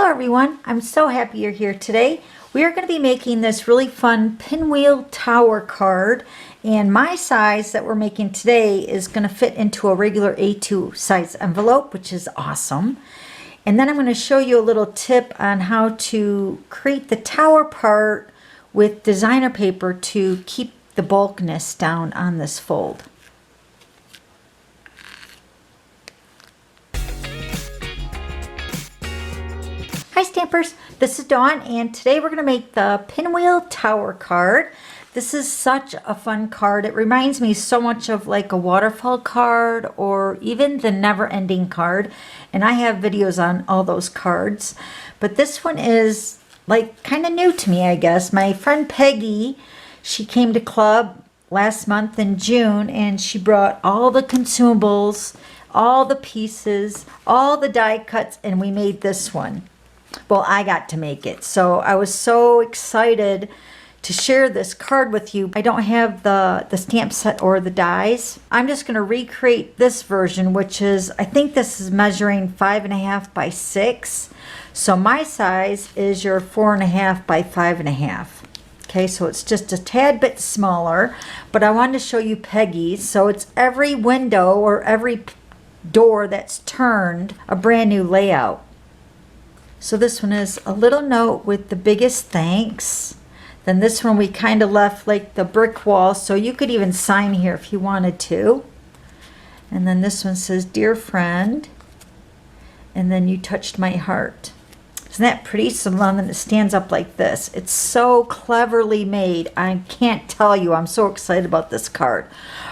Hello everyone, I'm so happy you're here today. We are going to be making this really fun Pinwheel Tower card, and my size that we're making today is going to fit into a regular A2 size envelope, which is awesome. And then I'm going to show you a little tip on how to create the tower part with designer paper to keep the bulkiness down on this fold. Hi Stampers, this is Dawn, and today we're going to make the Pinwheel Tower card. This is such a fun card. It reminds me so much of like a waterfall card or even the Never Ending card, and I have videos on all those cards. But this one is like kind of new to me, I guess. My friend Peggy, she came to club last month in June, and she brought all the consumables, all the pieces, all the die cuts, and we made this one. Well, I got to make it, so I was so excited to share this card with you. I don't have the stamp set or the dies. I'm just going to recreate this version, which is, I think this is measuring 5.5 by 6. So my size is your 4.5 by 5.5. Okay, so it's just a tad bit smaller, but I wanted to show you Peggy's. So it's every window or every door that's turned a brand new layout. So this one is a little note with the biggest thanks. Then this one we kind of left like the brick wall, so you could even sign here if you wanted to. And then this one says, "Dear friend," and then "You touched my heart." Isn't that pretty? So then it stands up like this. It's so cleverly made. I can't tell you. I'm so excited about this card.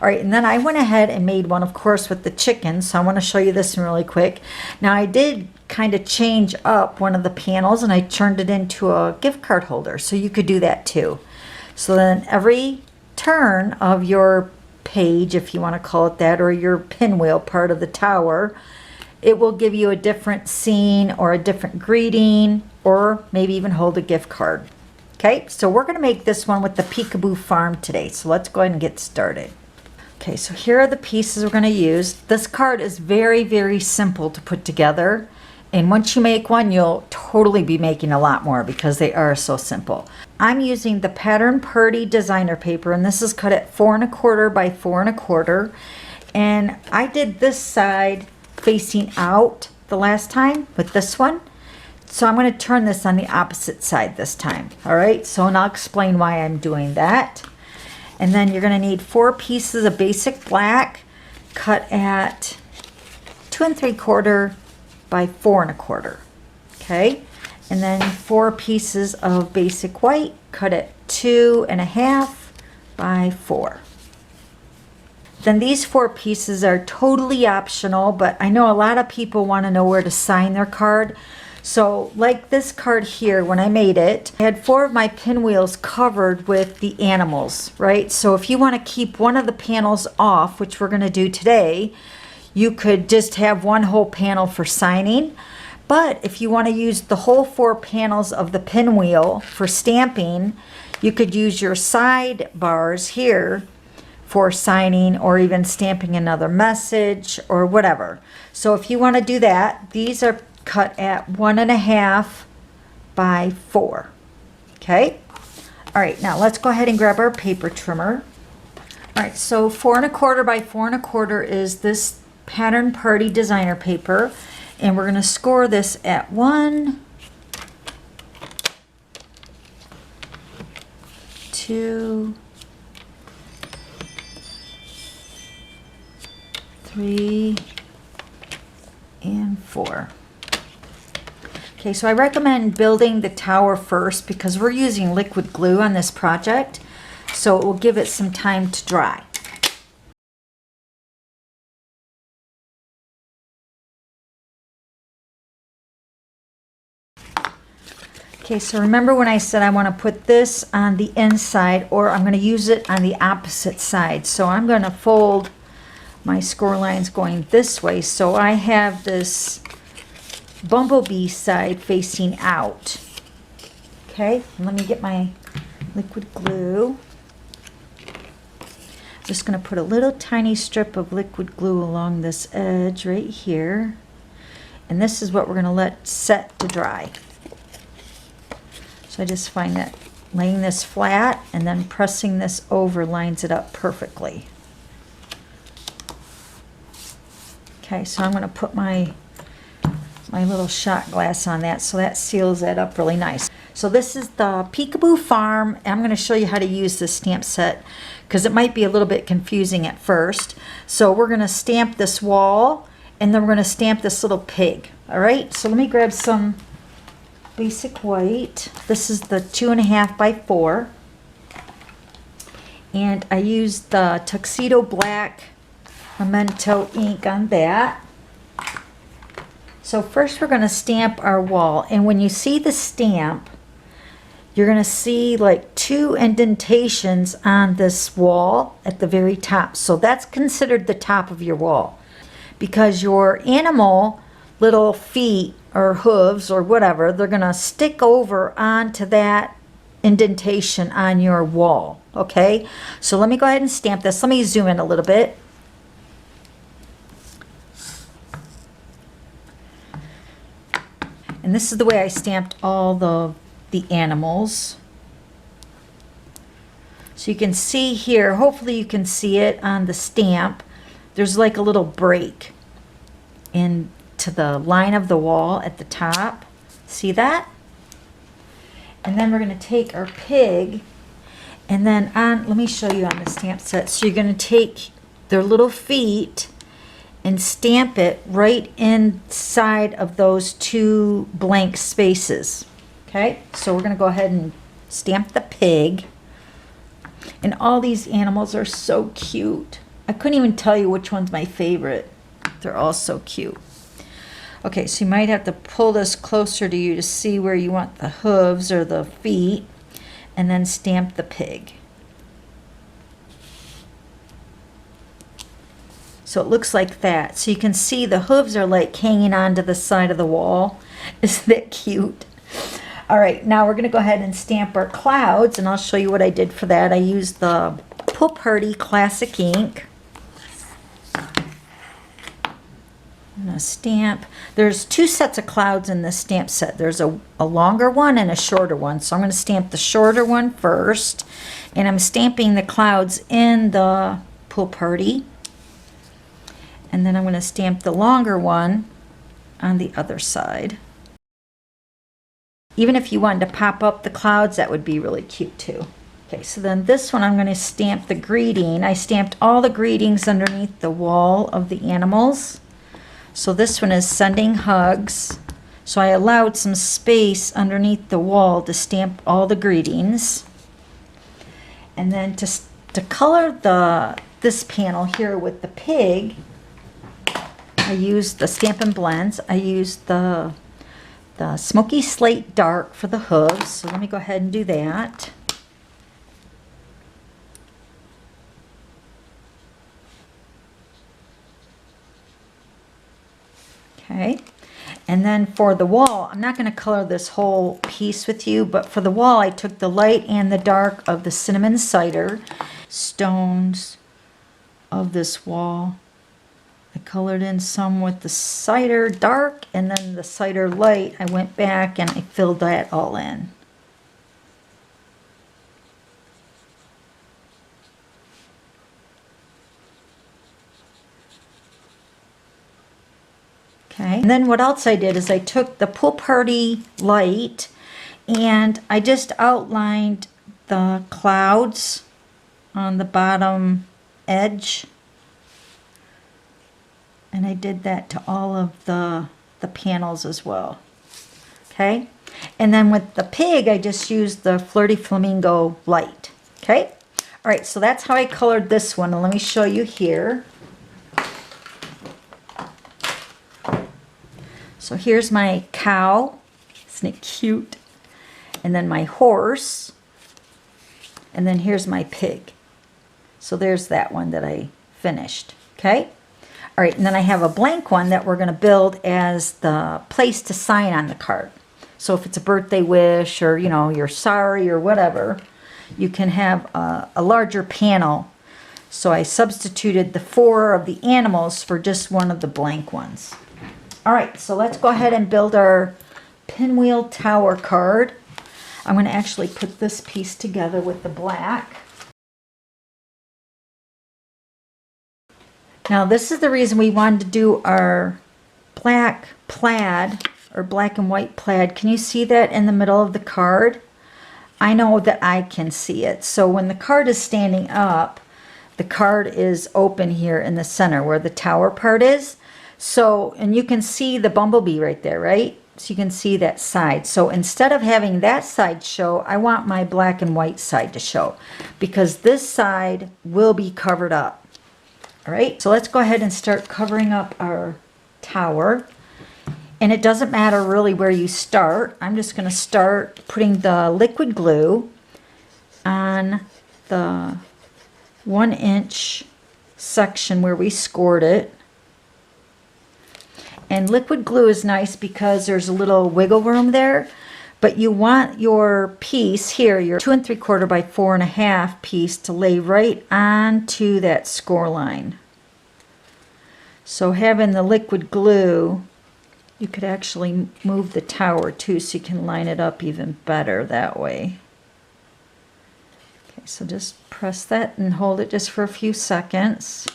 All right, and then I went ahead and made one, of course, with the chicken. So I want to show you this one really quick. Now I did kind of change up one of the panels, and I turned it into a gift card holder. So you could do that too. So then every turn of your page, if you want to call it that, or your pinwheel part of the tower, it will give you a different scene or a different greeting, or maybe even hold a gift card. Okay, so we're going to make this one with the Peekaboo farm today. So let's go ahead and get started. Okay, so here are the pieces we're going to use. This card is very, very simple to put together. And once you make one, you'll totally be making a lot more because they are so simple. I'm using the Pattern Party designer paper, and this is cut at 4.25 by 4.25. And I did this side facing out the last time with this one. So I'm going to turn this on the opposite side this time. All right, so and I'll explain why I'm doing that. And then you're going to need 4 pieces of basic black cut at 2 3/4 by 4.25. Okay, and then 4 pieces of basic white cut at 2.5 by 4. Then these 4 pieces are totally optional, but I know a lot of people want to know where to sign their card. So like this card here, when I made it, I had 4 of my pinwheels covered with the animals, right? So if you want to keep one of the panels off, which we're going to do today, you could just have one whole panel for signing. But if you want to use the whole 4 panels of the pinwheel for stamping, you could use your side bars here for signing or even stamping another message or whatever. So if you want to do that, these are cut at 1.5 by 4. Okay. All right, now let's go ahead and grab our paper trimmer. All right, so 4.25 by 4.25 is this Pattern Party designer paper, and we're going to score this at 1, 2, 3, and 4. Okay, so I recommend building the tower first because we're using liquid glue on this project, so it will give it some time to dry. Okay, so remember when I said I want to put this on the inside, or I'm going to use it on the opposite side. So I'm going to fold my score lines going this way. So I have this bumblebee side facing out. Okay, let me get my liquid glue. Just going to put a little tiny strip of liquid glue along this edge right here. And this is what we're going to let set to dry. So I just find that laying this flat and then pressing this over lines it up perfectly. Okay, so I'm going to put my little shot glass on that, so that seals that up really nice. So this is the Peekaboo Farm. I'm going to show you how to use this stamp set because it might be a little bit confusing at first. So we're going to stamp this wall, and then we're going to stamp this little pig. All right, so let me grab some basic white. This is the 2.5 by 4. And I used the Tuxedo Black Memento ink on that. So first we're going to stamp our wall. And when you see the stamp, you're going to see like 2 indentations on this wall at the very top. So that's considered the top of your wall, because your animal little feet or hooves or whatever, they're going to stick over onto that indentation on your wall. Okay, so let me go ahead and stamp this. Let me zoom in a little bit. And this is the way I stamped all the animals. So you can see here, hopefully you can see it on the stamp, there's like a little break into the line of the wall at the top. See that? And then we're going to take our pig, and then let me show you on the stamp set. So you're going to take their little feet and stamp it right inside of those 2 blank spaces. Okay, so we're going to go ahead and stamp the pig. And all these animals are so cute. I couldn't even tell you which one's my favorite. They're all so cute. Okay, so you might have to pull this closer to you to see where you want the hooves or the feet, and then stamp the pig. So it looks like that. So you can see the hooves are like hanging onto the side of the wall. Isn't that cute? All right, now we're going to go ahead and stamp our clouds, and I'll show you what I did for that. I used the Pool Party Classic ink. I'm going to stamp. There's 2 sets of clouds in this stamp set. There's a longer one and a shorter one. So I'm going to stamp the shorter one first, and I'm stamping the clouds in the Pool Party. And then I'm going to stamp the longer one on the other side. Even if you wanted to pop up the clouds, that would be really cute too. Okay, so then this one I'm going to stamp the greeting. I stamped all the greetings underneath the wall of the animals. So this one is sending hugs. So I allowed some space underneath the wall to stamp all the greetings. And then to color this panel here with the pig, I used the Stampin' Blends. I used the Smoky Slate Dark for the hooves. So let me go ahead and do that. Okay. And then for the wall, I'm not going to color this whole piece with you, but for the wall, I took the light and the dark of the Cinnamon Cider stones of this wall. I colored in some with the cider dark, and then the cider light, I went back and I filled that all in. Okay, and then what else I did is I took the Pool Party light and I just outlined the clouds on the bottom edge. And I did that to all of the panels as well. Okay. And then with the pig, I just used the Flirty Flamingo light. Okay. All right. So that's how I colored this one. And let me show you here. So here's my cow. Isn't it cute? And then my horse. And then here's my pig. So there's that one that I finished. Okay. All right, and then I have a blank one that we're going to build as the place to sign on the card. So if it's a birthday wish or, you know, you're sorry or whatever, you can have a larger panel. So I substituted the 4 of the animals for just one of the blank ones. All right, so let's go ahead and build our Pinwheel Tower card. I'm going to actually put this piece together with the black. Now this is the reason we wanted to do our black plaid or black and white plaid. Can you see that in the middle of the card? I know that I can see it. So when the card is standing up, the card is open here in the center where the tower part is. So, and you can see the bumblebee right there, right? So you can see that side. So instead of having that side show, I want my black and white side to show because this side will be covered up. All right, so let's go ahead and start covering up our tower. And it doesn't matter really where you start. I'm just going to start putting the liquid glue on the 1-inch section where we scored it. And liquid glue is nice because there's a little wiggle room there, but you want your piece here, your 2 3/4 by 4.5 piece, to lay right onto that score line. So having the liquid glue, you could actually move the tower too so you can line it up even better that way. Okay, so just press that and hold it just for a few seconds.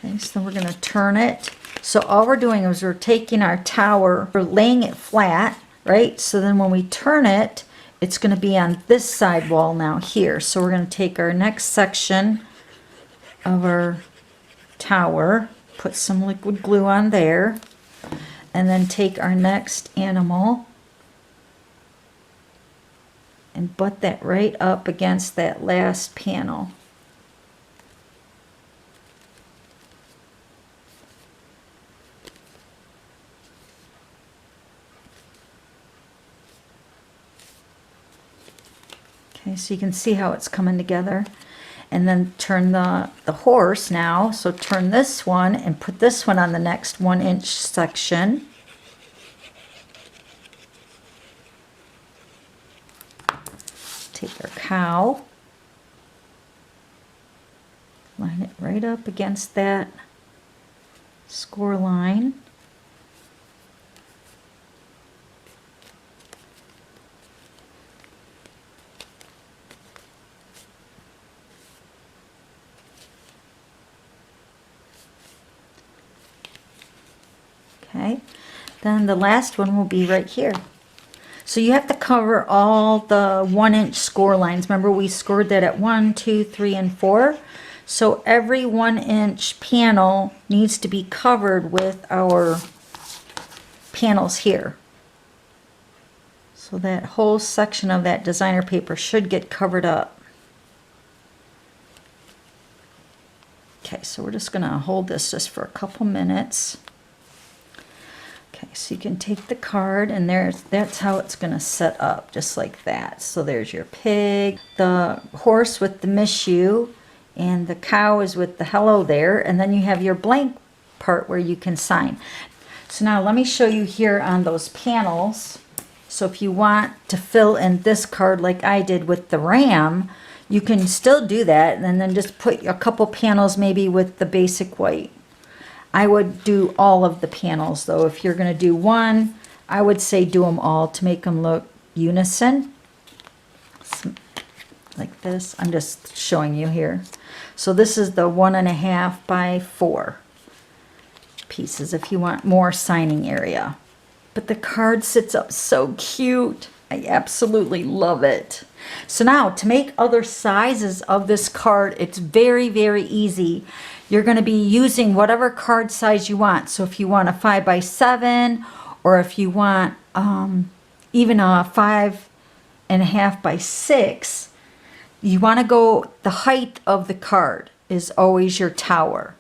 Okay, so we're going to turn it. So all we're doing is we're taking our tower, we're laying it flat, right? So then when we turn it, it's going to be on this side wall now here. So we're going to take our next section of our tower, put some liquid glue on there, and then take our next animal and butt that right up against that last panel. Okay, so you can see how it's coming together. And then turn the horse now. So turn this one and put this one on the next 1-inch section. Take our cow. Line it right up against that score line. Okay, then the last one will be right here. So you have to cover all the 1-inch score lines. Remember we scored that at 1, 2, 3, and 4. So every 1-inch panel needs to be covered with our panels here. So that whole section of that designer paper should get covered up. Okay, so we're just going to hold this just for a couple minutes. Okay, so you can take the card and that's how it's going to set up, just like that. So there's your pig, the horse with the miss you, and the cow is with the hello there, and then you have your blank part where you can sign. So now let me show you here on those panels. So if you want to fill in this card like I did with the ram, you can still do that and then just put a couple panels maybe with the basic white. I would do all of the panels though. If you're going to do one, I would say do them all to make them look unison. Like this. I'm just showing you here. So this is the 1.5 by 4 pieces if you want more signing area. But the card sits up so cute. I absolutely love it. So now to make other sizes of this card, it's very, very easy. You're going to be using whatever card size you want. So if you want a 5 by 7, or if you want even a 5.5 by 6, you want to go, the height of the card is always your tower.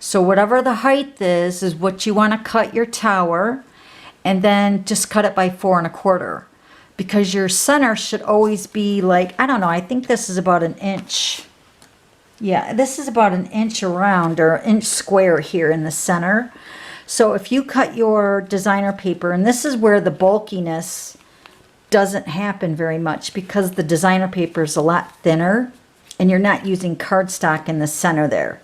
So whatever the height is what you want to cut your tower, and then just cut it by 4 1/4. Because your center should always be like, I don't know, I think this is about 1 inch. Yeah, this is about 1 inch around, or 1 inch square here in the center. So if you cut your designer paper, and this is where the bulkiness doesn't happen very much because the designer paper is a lot thinner and you're not using cardstock in the center there.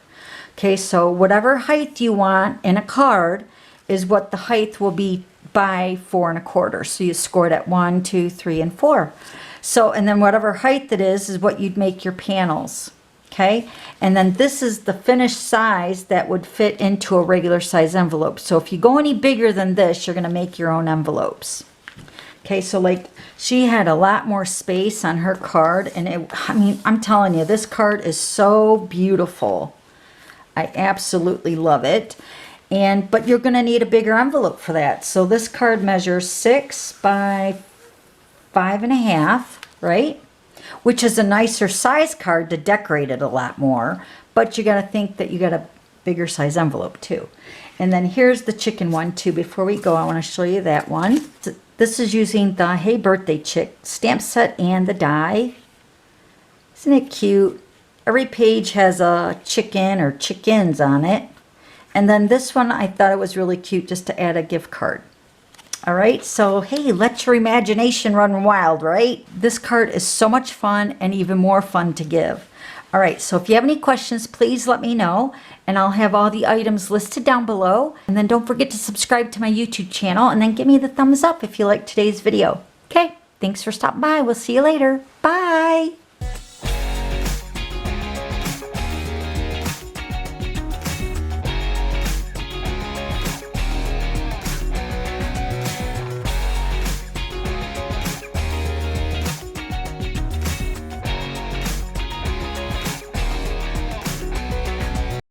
Okay, so whatever height you want in a card is what the height will be by 4 1/4. So you score it at 1, 2, 3, and 4. So, and then whatever height it is what you'd make your panels. Okay, and then this is the finished size that would fit into a regular size envelope. So if you go any bigger than this, you're going to make your own envelopes. Okay, so like she had a lot more space on her card, and I mean, I'm telling you, this card is so beautiful. I absolutely love it. But you're going to need a bigger envelope for that. So this card measures 6 by 5.5, right? Which is a nicer size card to decorate it a lot more. But you got to think that you got a bigger size envelope too. And then here's the chicken one too. Before we go, I want to show you that one. This is using the Hey Birthday Chick stamp set and the die. Isn't it cute? Every page has a chicken or chickens on it. And then this one, I thought it was really cute just to add a gift card. All right, so hey, let your imagination run wild, right? This card is so much fun and even more fun to give. All right, so if you have any questions, please let me know, and I'll have all the items listed down below. And then don't forget to subscribe to my YouTube channel, and then give me the thumbs up if you liked today's video. Okay, thanks for stopping by. We'll see you later. Bye.